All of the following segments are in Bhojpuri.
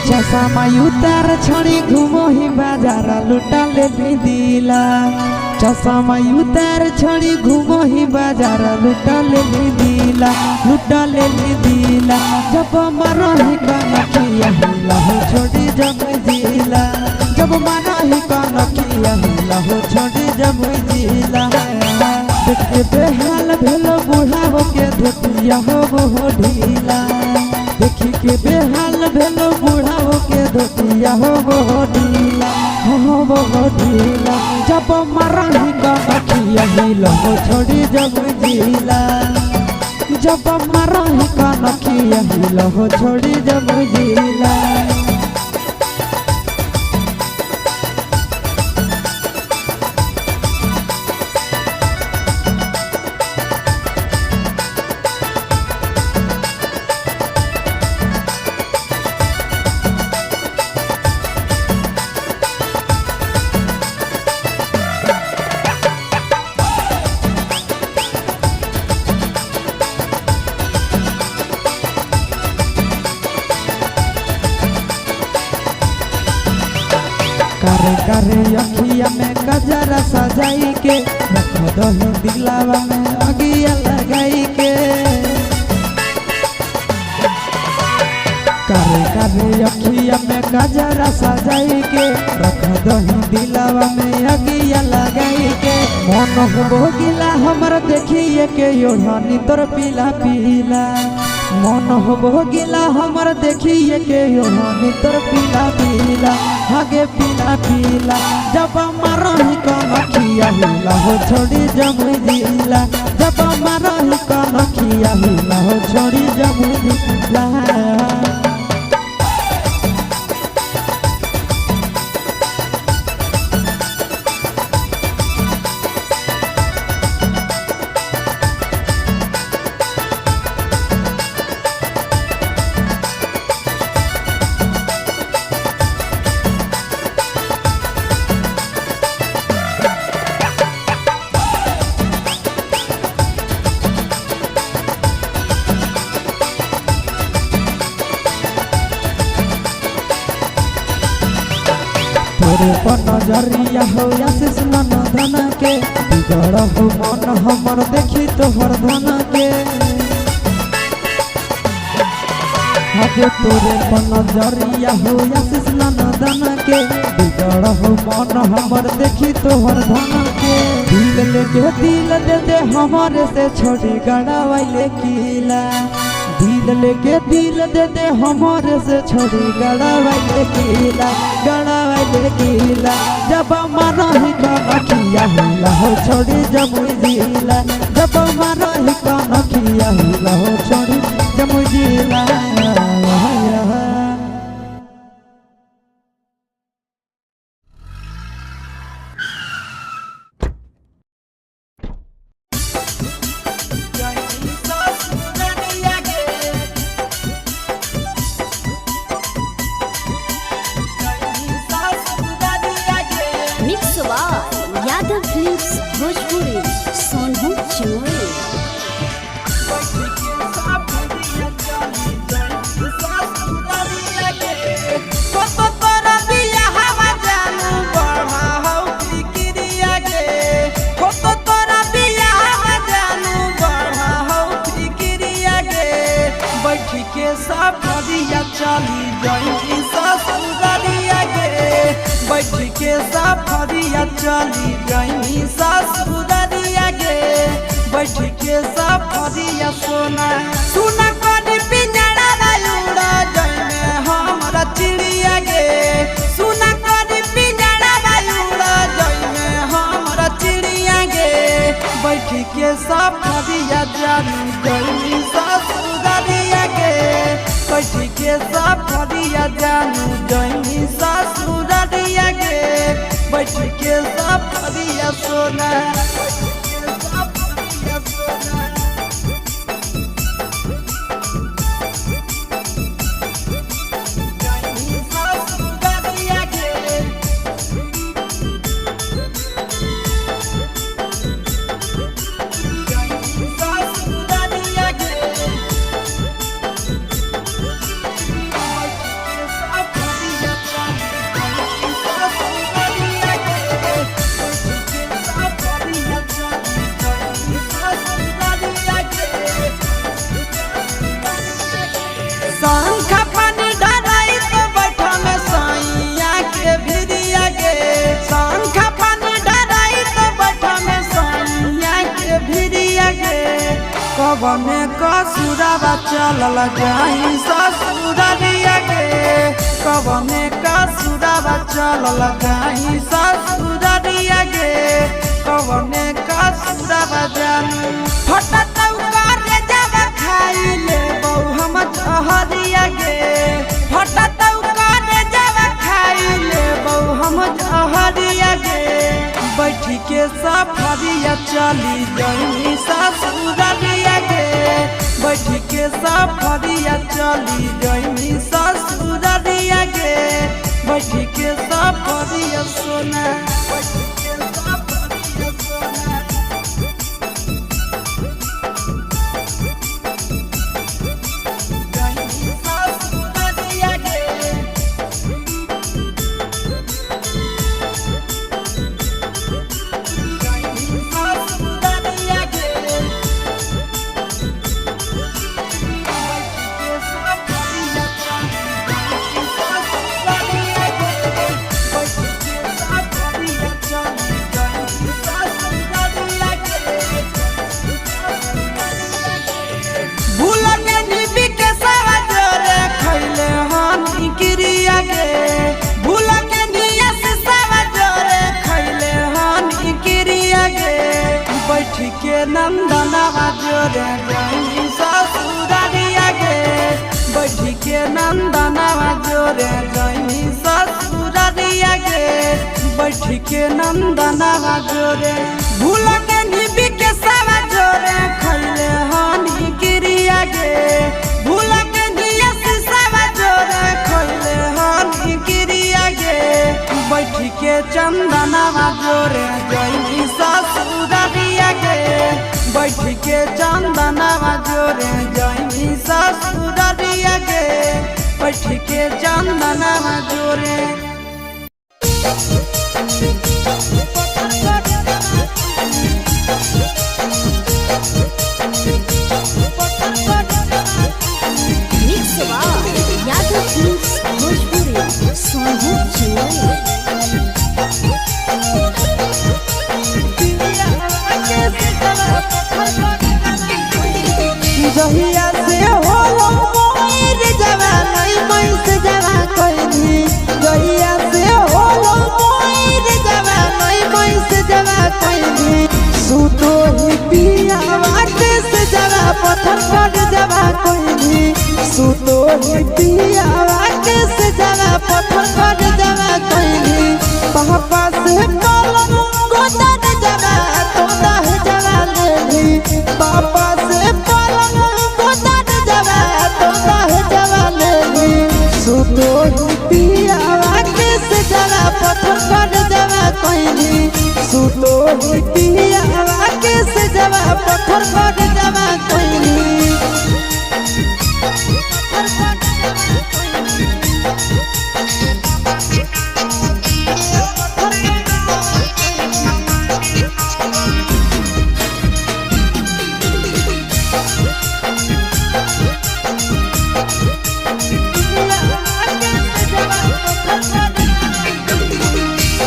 चश्मा उतार छड़ी घूमो ही बाजार लुटा ले दिला। चश्मा उतार छड़ी घूमो ही बाजार लुटा ले दिला, लुटा ले दिला। जब मारो ही कनखिया हिला हो छोड़ी जब जिला, जब मारो ही कनखिया हिला हो छोड़ी जब जिला। देखे बेहाल भेलो बुढ़ाओ के धोतिया हो वो ढीला, देखी के बेहाल भेलो बुढ़ाओ के धोतिया हो वो ढीला, हो वो ढीला। जब मरही कनखिया हिला हो छोड़ी जब जिला, जब मरही कनखिया हिला हो छोड़ी जब जिला। करे करे अखिया में गजरा सजाई के, रख दही दिलावा में अगिया लगाई के। करे करे अखिया में गजरा सजाई के, रख दही दिलावा में अगिया लगाई के। मन हो गिला हमर देखिए के योढ़नी तोर पीला पीला, मन हो गिला हमर देखिए के योढ़नी तोर पीला पीला, आगे पीला पीला। जब मरही कनखिया हिला हो छोड़ी जब जिला, जब मरही कनखिया हिला हो छोड़ी जब जिला। तोरे पर नजरिया हो आशीष नंदन के, बिगड़ हो मन हमर देखी तोहर धन के। आगे तोरे पर नजरिया हो आशीष नंदन के, बिगड़ हो मन हमर देखी तोहर धन के। दिल लेके दिल दे दे हमारे से छोड़ी गड़ावाइले किला, दिल लेके दिल दे दे हमारे से छोड़ी गड़ावाइले किला, गड़ावाइले किला। जब मरही कनखिया हिला हो छोड़ी जब जिला, जब मरही कनखिया हिला हो छोड़ी दिला यादव फिल्म्स भोजपुरी सोनू चोरी चली जाई ससुरालिया गे बैठ के सफरिया चली जाई ससुरालिया गे बैठ के सफरिया सोना सुना कनी पिंजड़ा उड़ा जाई हमरा चिड़िया गे सुना कनी पिंजड़ा उड़ा जाई हमरा चिड़िया गे बैठ के सफरिया चली जाई ससुरालिया गे बैठ के सफरिया जानू जमी ससुरालिया गे बैठ के सफरिया सोना कवने कसुरवा चलल जाई ससुरालिया गे कवने कसुरवा चलल जाई ससुरालिया गे कवने कसुरवा जानू फटत करे जब खाई ले बहु हम हरिया गे फटत करे जब खाई ले बहु हम हरिया गे बैठ के सफरिया चली जाई ससुरालिया गे बैठ के सफरिया चली जाई ससुरालिया गे बैठ के सफरिया सोना नंदनवा जोरे जाई ससुरालिया गे बैठ के नंदनवा जोरे जाई ससुरालिया गे बैठ के नंदनवा जोरे भूल के निबी के सवा जोरे खैले हानी गिरिया गे भूल के निया से सवा जोरे खैले हानी गिरिया गे बैठ के चंदनवा जोरे जाई ससुरालिया गे बैठ के चंदनवा जोरे जाई ससुरालिया गे बैठ के चंदनवा जोरे यादव फिल्म्स भोजपुरी सोनू चोरी जहिया से होलो मोर जवानी मैस जवा कोइनी जहिया से होलो मोर जवानी मैस जवा कोइनी सुतो ही पिया वाटे से जवा पत्थर पर जवा कोइनी ही पियावा के से जरा पत्थर कर जरा कहली पापा से पलंग गोदर जरा तोड़ा है जरा लेली पापा से पलंग गोदर जरा तोड़ा है जरा लेली सुतो ही पियावा के से जरा पत्थर कर जरा कहली सुतो ही पियावा के से जरा पत्थर कर जरा कहली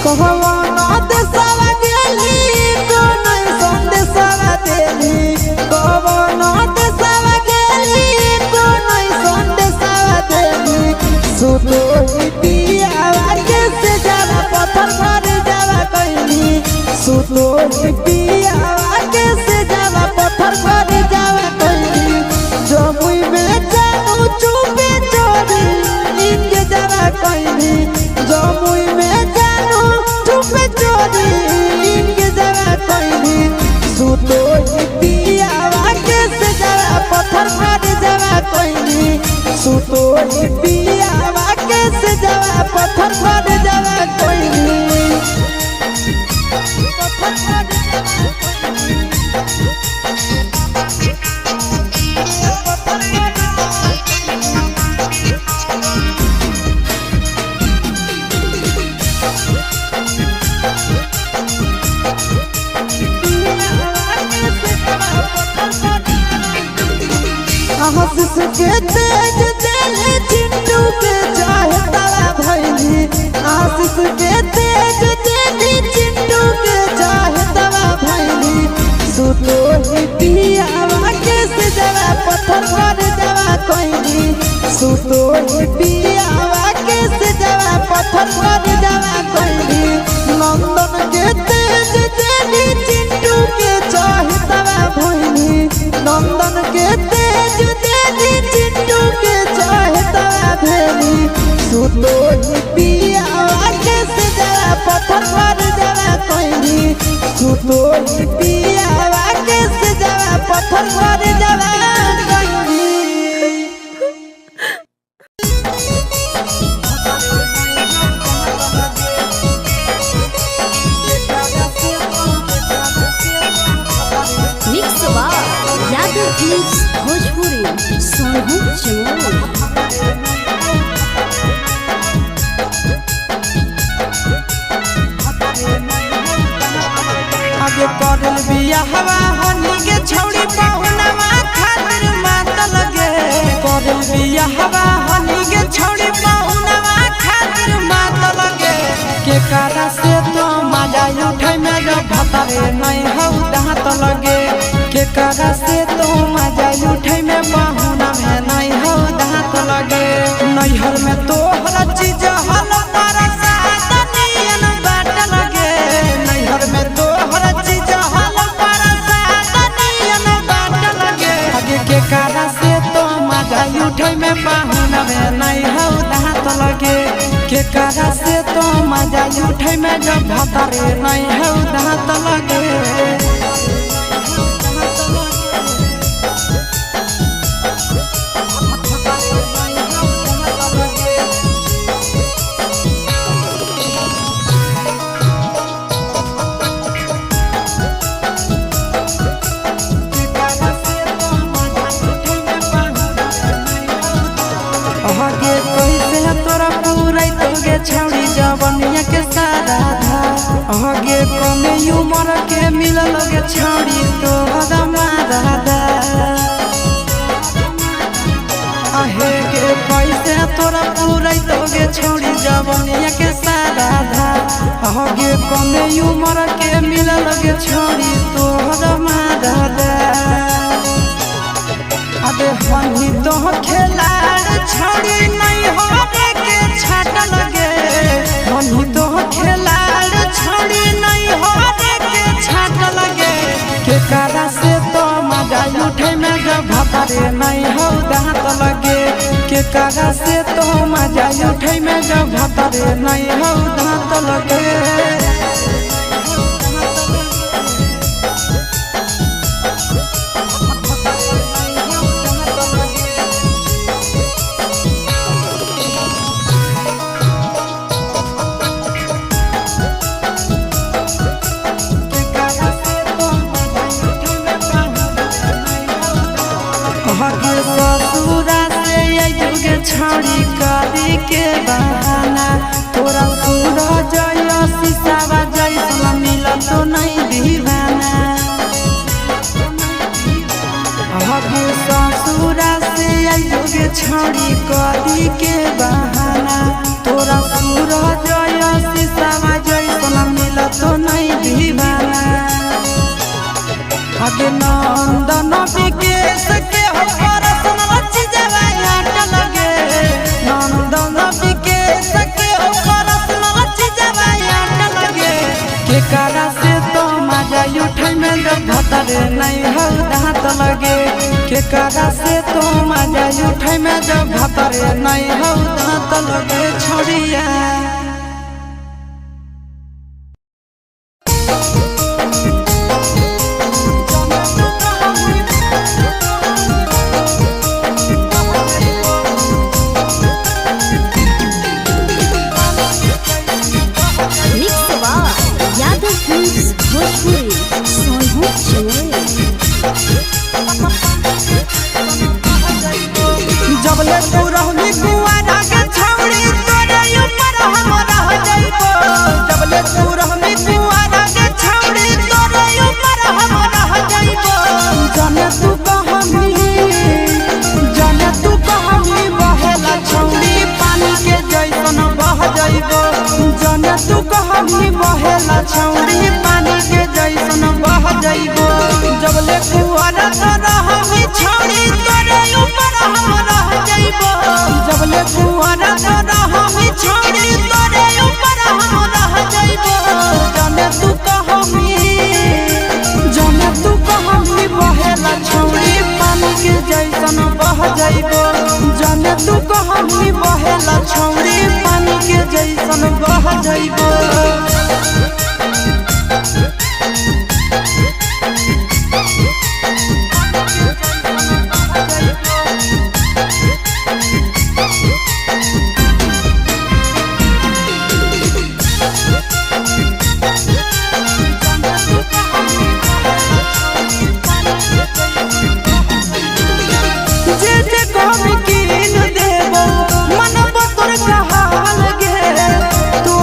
कहवाना देशवा गेली तो नहीं संदेशवा देली कहवाना देशवा गेली तो नहीं संदेशवा देली सुतो ही पियावा के से जरा पत्थर कर जरा कहली सुतो ही पियावा के से जरा पत्थर कर जरा कहली जमुई में जानू चुपे चोरी इनके जरा कहली जमुई में चोरी इनके जरा कहली सुतो ही पियावा के से जरा पत्थर कर जरा कहली सुतो ही पियावा के से जरा पत्थर कर जरा कहली आशीष के तेज दिल चिंटू के चाहे तारा भैली आशीष के तेज दिल चिंटू के चाहे तारा भैली सुतो ही पियावा के से जरा पत्थर कर जरा कहली सुतो ही पियावा के से जरा पत्थर कर जरा कहली नंदन के तेज दिल चिंटू के चाहे तारा भैली नंदन के तेज चिंटू के चाहे तारा भेली सुतो ही पियावा के से जरा पत्थर कर जरा कहली सुतो ही पियावा के से जरा पत्थर कर जरा कहली मिक्स बार यादव फिल्म्स भोजपुरी सोनू चमोली आगे करल बियाहवा हनी के छौड़ी पहुनवा खातिर मात लगे करल बियाहवा हनी के छौड़ी पहुनवा खातिर मात लगे के कारा से तो मजा उठै में जब भतरे नहीं हौ दांत लगे के कारा से तो मजा उठै में पहुना में नहीं हौ दांत लगे नैहर में तो हर चीज हल पर सातनियन बाट लगे नैहर में तो हर चीज हल पर सातनियन बाट लगे आगे के कारा से तो मजा उठै में पहुना में नहीं हौ दांत लगे के कारा से तो मजा उठै में जब भतरे नहीं हौ दांत लगे छौड़ी जवनिया के सारा धा आगे कमे उमर के मिल लगे छौड़ी तो दादा आहे के पैसे तोरा पूरा तोगे छौड़ी जवनिया के सारा धा आगे कमे उमर के मिल लगे छौड़ी तो दादा अबे हनी तो खेलाड़ छौड़ी नहीं हो के छाट लगे हनी तो खेलाड़ छौड़ी नहीं हो के छाट लगे के कारा से तो मजा उठे में जब भतारे नहीं हो दांत लगे के कागा से तो मजा उठे में जब भतारे नहीं हो दांत लगे ससुरा से युगे छड़ी करी के बहाना तोरा पूरा जय शीशावा जैसा मिला तो नहीं दीवाना ससुरा से युगे छड़ी करी के बहाना तोरा पूरा जय शीशावा जैसा मिला तो नहीं दीवाना आगे नंदन विकेश के हो परसन लच्छी जवाया लगे नंदन विकेश के हो परसन लच्छी जवाया लगे के कारा से तो मजा उठे में जब भतारे नहीं हो दांत लगे के कारा से तो मजा उठे में जब भतारे नहीं हो दांत लगे छोड़िया जबले तू रहनी कुआरा के छौड़ी तोरे ऊपर हम रह जाइबो जबले तू रहनी कुआरा के छौड़ी तोरे ऊपर हम रह जाइबो जाने तू कहमी बहेला छौड़ी पानी के जैसन बह जाइबो जाने तू कहमी बहेला छौड़ी पानी के जैसन बह जाइबो जबले कुआरा तो रहनी छौड़ी तोरे ऊपर हम रह जाइबो जबले कुआरा तो रहनी छौड़ी तोरे ऊपर हम रह जाइबो जाने तू कहमी बहेला छौड़ी पानी के जैसन बह जाइबो जाने तू कहमी बहेला छौड़ी पानी के जैसन बह जाइबो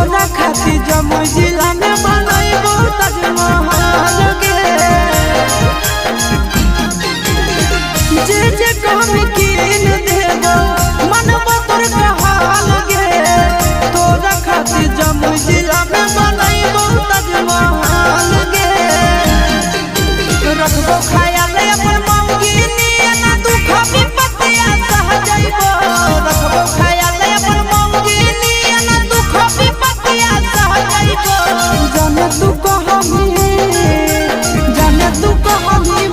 जमुई जिला में बनैबो ताजमहल गे जे कहमी कीन देबो मनबो तोर कहल गे तोरा खातिर जमुई जिला में बनैबो ताजमहल गे रखबो ख्याल अपन मौगी नियना दुख विपत्तिया सह जाइबो रखबो ख्याल अपन मौगी नियना दुख विपत्तिया सह जाइबो जाने तू कहमी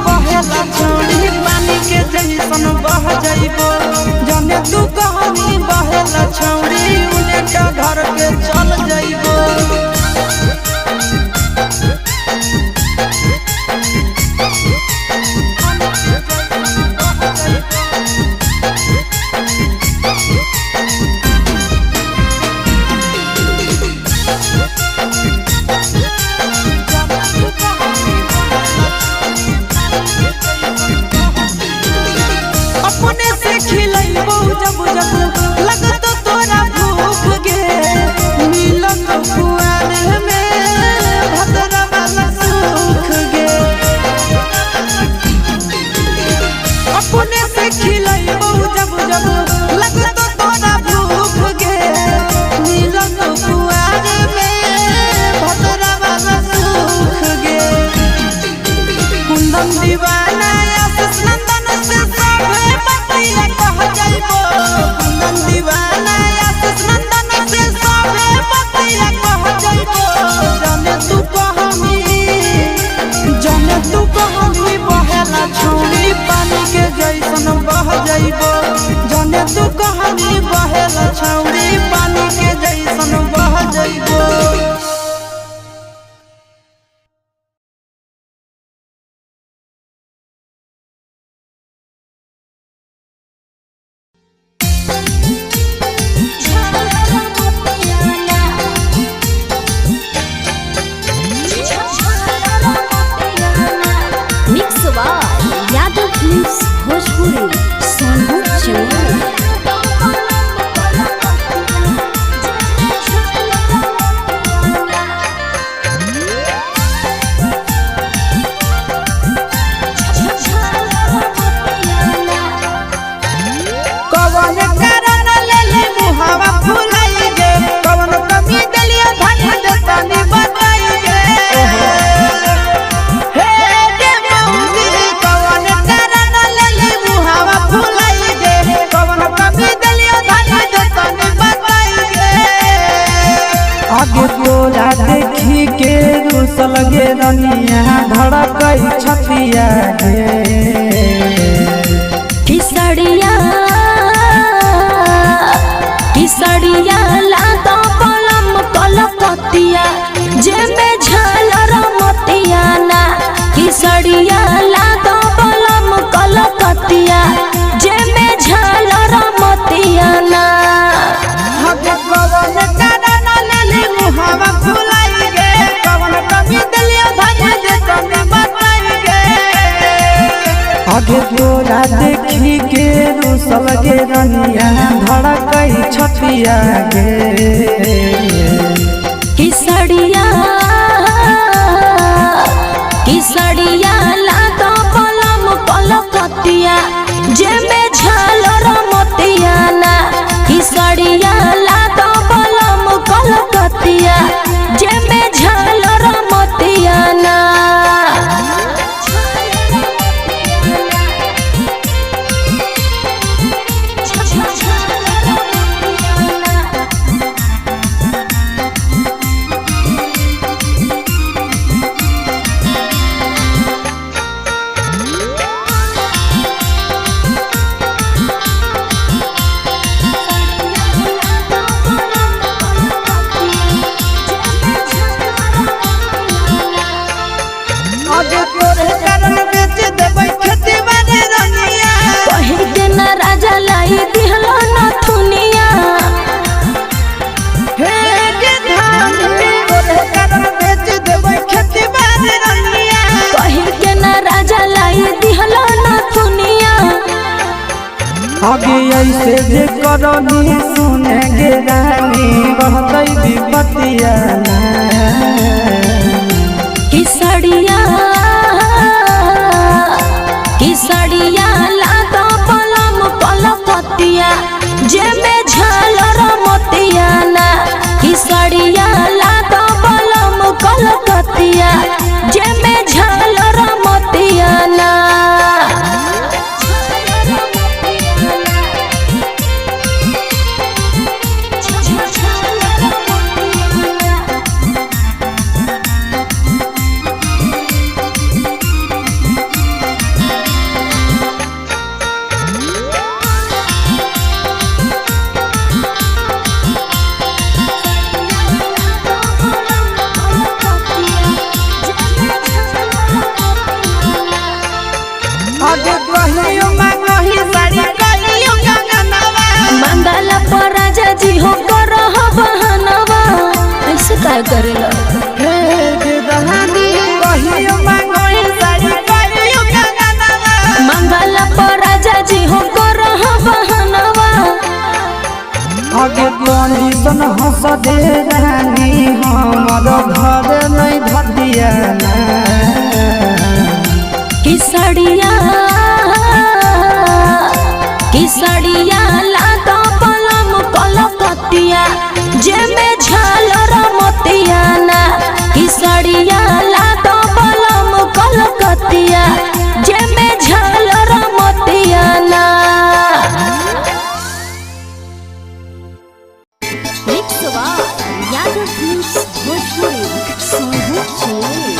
बहेला छौड़ी पानी के जैसन बह जाइबो जाने तू कहमी बहेला छौड़ी उलेटा घर के चल जाइबो अपने से खिलैबो जब जब लगतो तोरा भूख गे मिलत कुआर में भतरा वाला सुख गे अपने से खिलैबो जब जब लगतो तोरा भूख गे मिलत कुआर में भतरा वाला सुख गे कुंदन दीवाना आशीष नंदन से सभे बतिया कह जाइबो कुंदन दीवाना आशीष नंदन से सभे बतिया कह जाइबो जाने तू कहमी बहेला छौड़ी जइबो जने तू कहानी बहेला छौरी पानी के जैसन बह जइबो। यादव फिल्म्स भोजपुरी सोनू चमोली। कवन कारण लेले मुहावा फुलाई गे कवन कमी दलिया धन देतानी बताई गे हे के मौजी कवन कारण लेले मुहावा फुलाई गे कवन कमी दलिया धन देतानी बताई गे। आगे तोरा देखी के रुसल गे रनिया धड़कई छतिया गे किसड़िया लातो पलम कलकतिया जेमे झालर मोतिया ना किसड़िया लातो पलम कलकतिया जेमे झालर मोतिया ना। कवन कारण लेले मुहावा फुलाई गे कवन कमी दलिया धन देतानी बताई गे। आगे तोरा देखी के रुसल गे रनिया धड़कई छतिया गे किसड़िया लातो पलम कलकतिया जेमे झालर मोतिया ना किसड़िया लातो पलम कलकतिया जेमे झालर मोतिया ना। आगे तोरे कारण बेच देबै खेती बाड़ी रनिया कहि के न राजा लाई दिहलो न थुनिया हे के धान तोरे कारण बेच देबै खेती बाड़ी रनिया कहि के न राजा लाई दिहलो न थुनिया। आगे ऐसे जे करनी सुने गे रानी रहतै विपतिया ना किसड़िया लातो पलम कलकतिया जेमे झालर मोतिया ना किसड़िया लातो पलम कलकतिया जेमे झालर मोतिया ना। आगे कहियो मांगही साड़ी कहियो गंगनवा मंगला पर राजा जी हो करह बहनवा ऐसे काय करेला हे गे दहानी कहियो मांगही साड़ी कहियो गंगनवा मंगला पर राजा जी हो करह बहनवा। आगे कंडीशन हंस दे रानी हमर घर नहीं धतिया ना किसड़िया लातो पलम कलकतिया जेमे झालर मोतिया ना किसड़िया लातो पलम कलकतिया जेमे झालर मोतिया ना। यादव फिल्म्स भोजपुरी सोनू चमोली।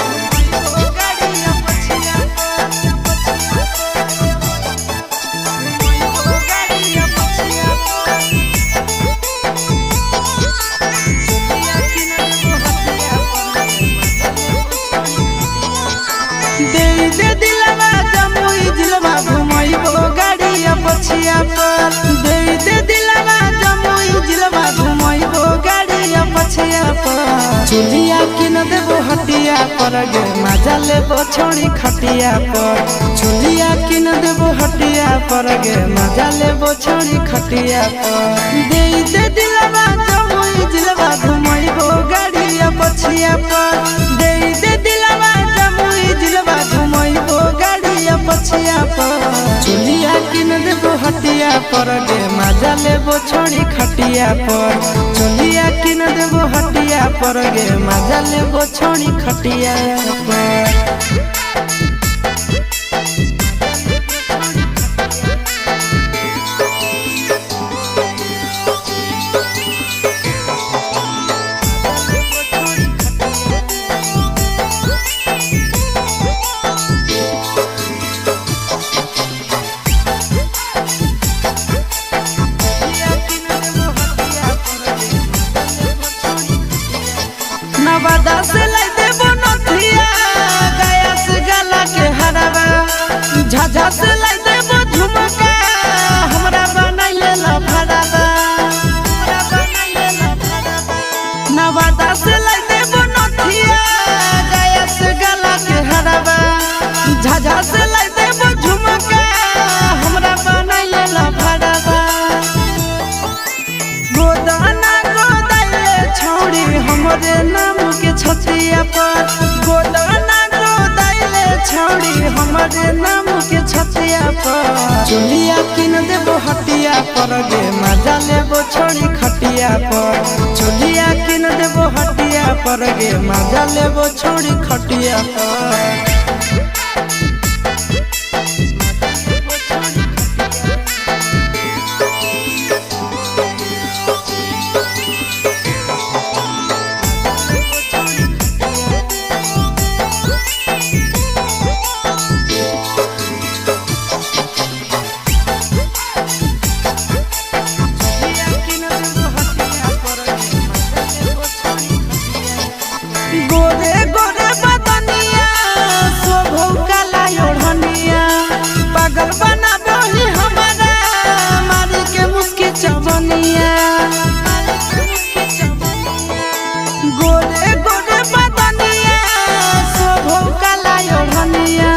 पर गे मजा लेबो छोड़ी खटिया पर चोलिया किन देबो हटिया पर गे मजा लेबो छोड़ी खटिया पर दे दे दिलवा जमुई जिलवा घुमैबो गाड़िया पछिया पर दे दे दिलवा जमुई जिलवा घुमैबो गाड़िया पछिया पर चोलिया किन देबो हटिया पर गे मजा लेबो छोड़ी खटिया पर चोलिया किन देबो हटिया पर गे मजा लेबो छोड़ी खटिया पर नवादा से लाई देबो नथिया गया से गला के हरावा झाझा से लाई देबो झुमका हमरा बनाइले लफड़ावा नवादा से लाई देबो नथिया गया से गला के हरावा झाझा से लाई देबो झुमका हमरा बनाइले लफड़ावा गोदाना गोदाइले छौड़ी हमरे नाम के छतिया पर गोदाना गोदाइले छौड़ी हमरे नाम के छतिया पर चोलिया किन देबो हटिया पर गे मजा लेबो छोड़ी खटिया पर चोलिया किन देबो हटिया पर गे मजा लेबो छोड़ी खटिया पर गोरे गोरे बदनिया शोभो काला ओढ़निया पागल बना दही हमारा मारी के मुस्की चवनिया गोरे गोरे बदनिया शोभो काला ओढ़निया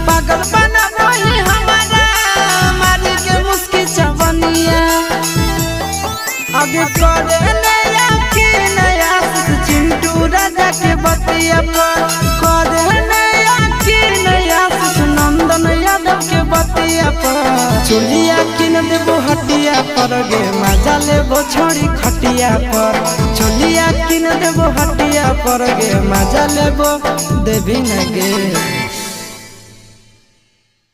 पागल बना दही हमारा मारी के मुस्की चवनिया आगे करे नया की नया चिंटू राजा के बतिया पर करे नया की नया नंदन यादव के बतिया पर चोलिया किन देबो हटिया पर गे मजा लेबो छोड़ी खटिया पर चोलिया किन देबो हटिया पर गे मजा लेबो देवी न गे।